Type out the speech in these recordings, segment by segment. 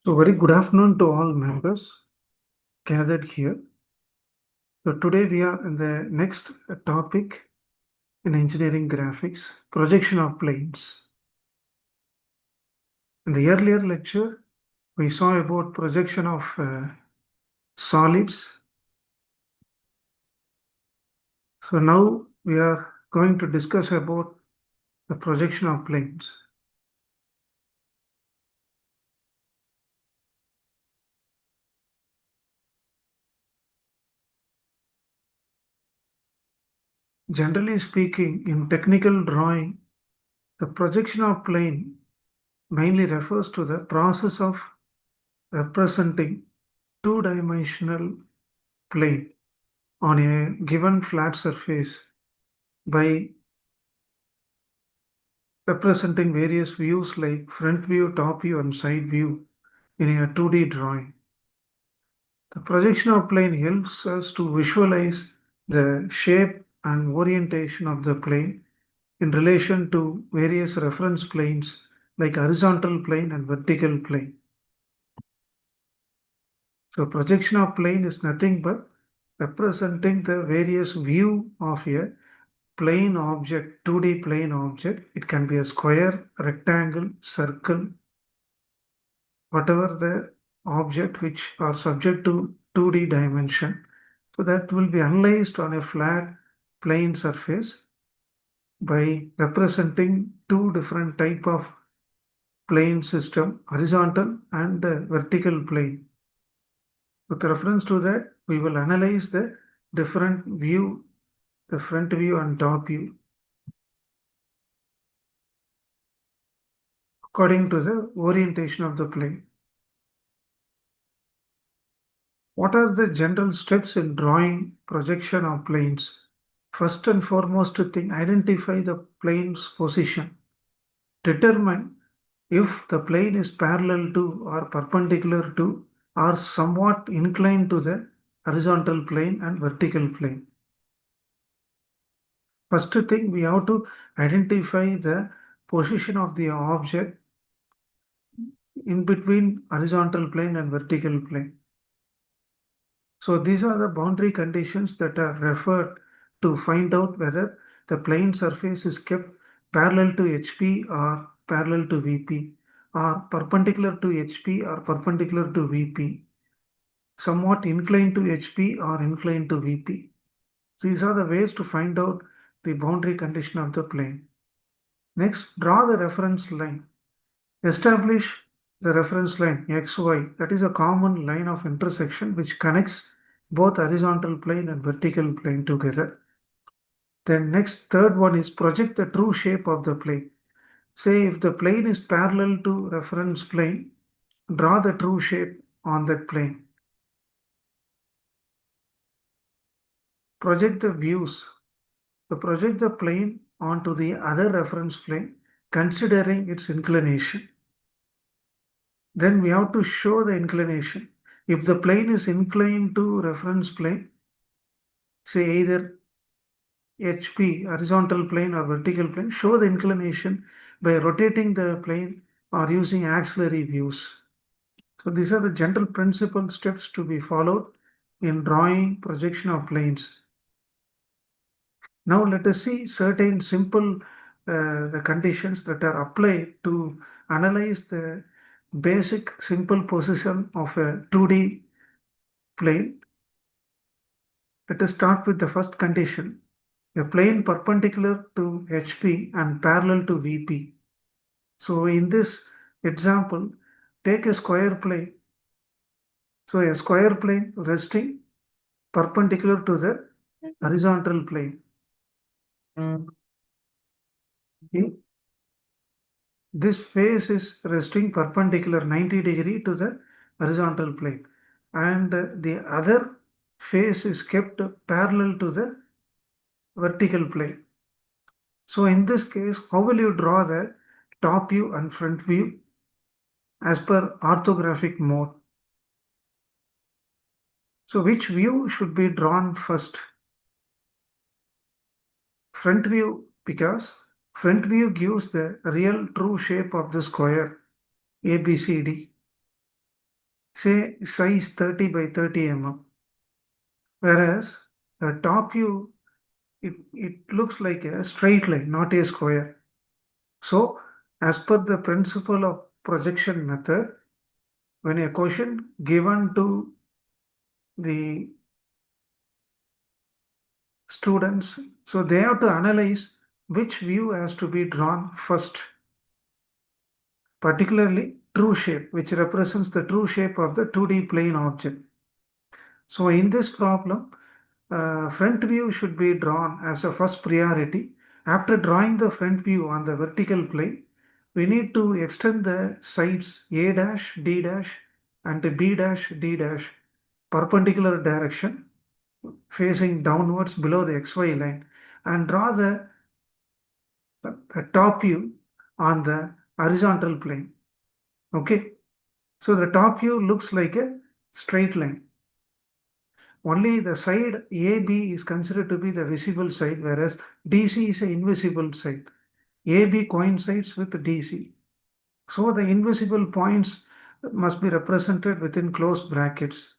So very good afternoon to all members gathered here. So today we are in the next topic in engineering graphics, projection of planes. In the earlier lecture, we saw about projection of solids. So now we are going to discuss about the projection of planes. Generally speaking, in technical drawing, the projection of plane mainly refers to the process of representing two-dimensional plane on a given flat surface by representing various views like front view, top view, and side view in a 2D drawing. The projection of plane helps us to visualize the shape and orientation of the plane in relation to various reference planes like horizontal plane and vertical plane. So projection of plane is nothing but representing the various view of a plane object, 2D plane object. It can be a square, rectangle, circle, whatever the object which are subject to 2D dimension. So that will be analyzed on a flat plane surface by representing two different type of plane system, horizontal and vertical plane. With reference to that, we will analyze the different view, the front view and top view, according to the orientation of the plane. What are the general steps in drawing projection of planes? First and foremost thing, identify the plane's position. Determine if the plane is parallel to or perpendicular to or somewhat inclined to the horizontal plane and vertical plane. First thing, we have to identify the position of the object in between horizontal plane and vertical plane. So these are the boundary conditions that are referred to find out whether the plane surface is kept parallel to HP or parallel to VP or perpendicular to HP or perpendicular to VP, somewhat inclined to HP or inclined to VP. These are the ways to find out the boundary condition of the plane. Next, draw the reference line. Establish the reference line XY, that is a common line of intersection which connects both horizontal plane and vertical plane together. Then next, third one is project the true shape of the plane. Say if the plane is parallel to reference plane, draw the true shape on that plane. Project the views. So project the plane onto the other reference plane, considering its inclination. Then we have to show the inclination. If the plane is inclined to reference plane, say either HP, horizontal plane or vertical plane, show the inclination by rotating the plane or using auxiliary views. So these are the general principle steps to be followed in drawing projection of planes. Now let us see certain simple the conditions that are applied to analyze the basic simple position of a 2D plane. Let us start with the first condition. A plane perpendicular to HP and parallel to VP. So in this example, take a square plane. So a square plane resting perpendicular to the horizontal plane. Okay. This face is resting perpendicular 90 degree to the horizontal plane, and the other face is kept parallel to the vertical plane. So in this case, how will you draw the top view and front view as per orthographic mode? So which view should be drawn first? Front view, because front view gives the real true shape of the square ABCD. say size 30 by 30 mm, whereas the top view, it looks like a straight line, not a square. So, as per the principle of projection method, when a question given to the students, so they have to analyze which view has to be drawn first, particularly true shape, which represents the true shape of the 2D plane object. So in this problem, front view should be drawn as a first priority. After drawing the front view on the vertical plane, we need to extend the sides A dash, D dash and B dash, D dash perpendicular direction facing downwards below the XY line and draw the top view on the horizontal plane. Okay, so the top view looks like a straight line. Only the side AB is considered to be the visible side, whereas DC is an invisible side. AB coincides with DC. So the invisible points must be represented within closed brackets.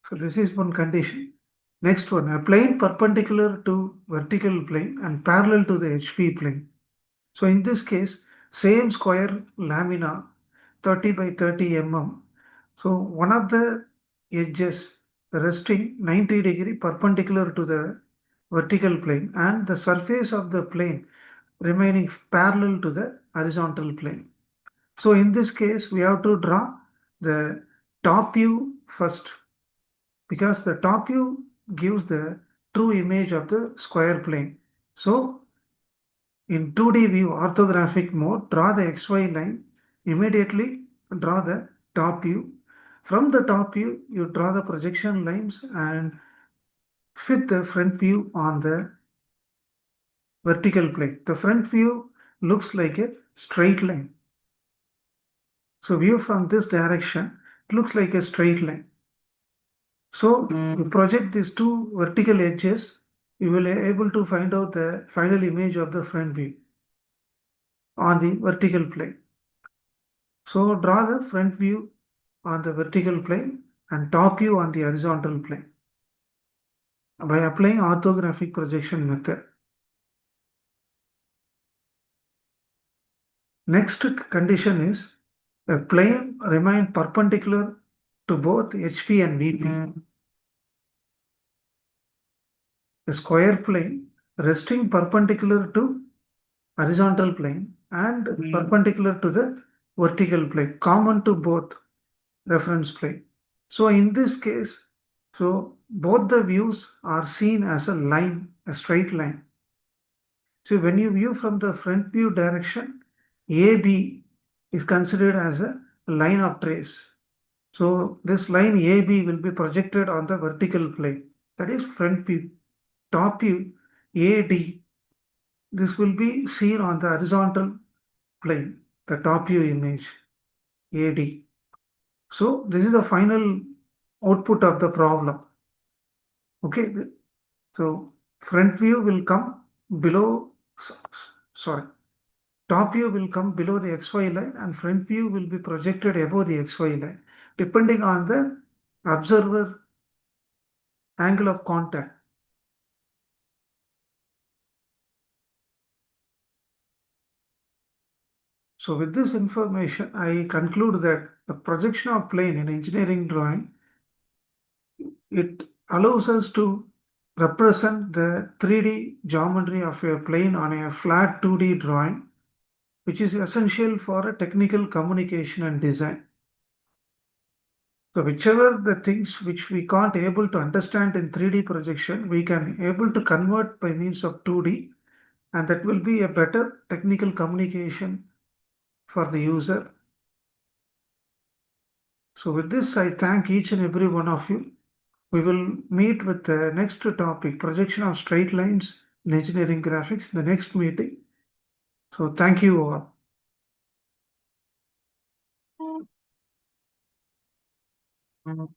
So this is one condition. Next one, a plane perpendicular to vertical plane and parallel to the HP plane. So in this case, same square lamina 30 by 30 mm. So one of the edges resting 90-degree perpendicular to the vertical plane and the surface of the plane remaining parallel to the horizontal plane. So in this case, we have to draw the top view first because the top view gives the true image of the square plane. So in 2D view orthographic mode, draw the XY line, immediately draw the top view. From the top view, you draw the projection lines and fit the front view on the vertical plane. The front view looks like a straight line. So view from this direction, it looks like a straight line. So you project these two vertical edges, you will be able to find out the final image of the front view on the vertical plane. So draw the front view on the vertical plane and top view on the horizontal plane by applying orthographic projection method. Next condition is a plane remain perpendicular to both HP and VP. A square plane resting perpendicular to horizontal plane and perpendicular to the vertical plane, common to both reference plane. So in this case, so both the views are seen as a line, a straight line. So when you view from the front view direction, AB is considered as a line of trace. So this line AB will be projected on the vertical plane, that is front view. Top view AD, this will be seen on the horizontal plane, the top view image AD. So this is the final output of the problem. Okay, so front view will come below, sorry, top view will come below the XY line and front view will be projected above the XY line, depending on the observer angle of contact. So with this information, I conclude that the projection of plane in engineering drawing, it allows us to represent the 3D geometry of a plane on a flat 2D drawing, which is essential for a technical communication and design. So whichever the things which we can't able to understand in 3D projection, we can able to convert by means of 2D, and that will be a better technical communication for the user. So with this, I thank each and every one of you. We will meet with the next topic, projection of straight lines in engineering graphics, in the next meeting. So thank you all.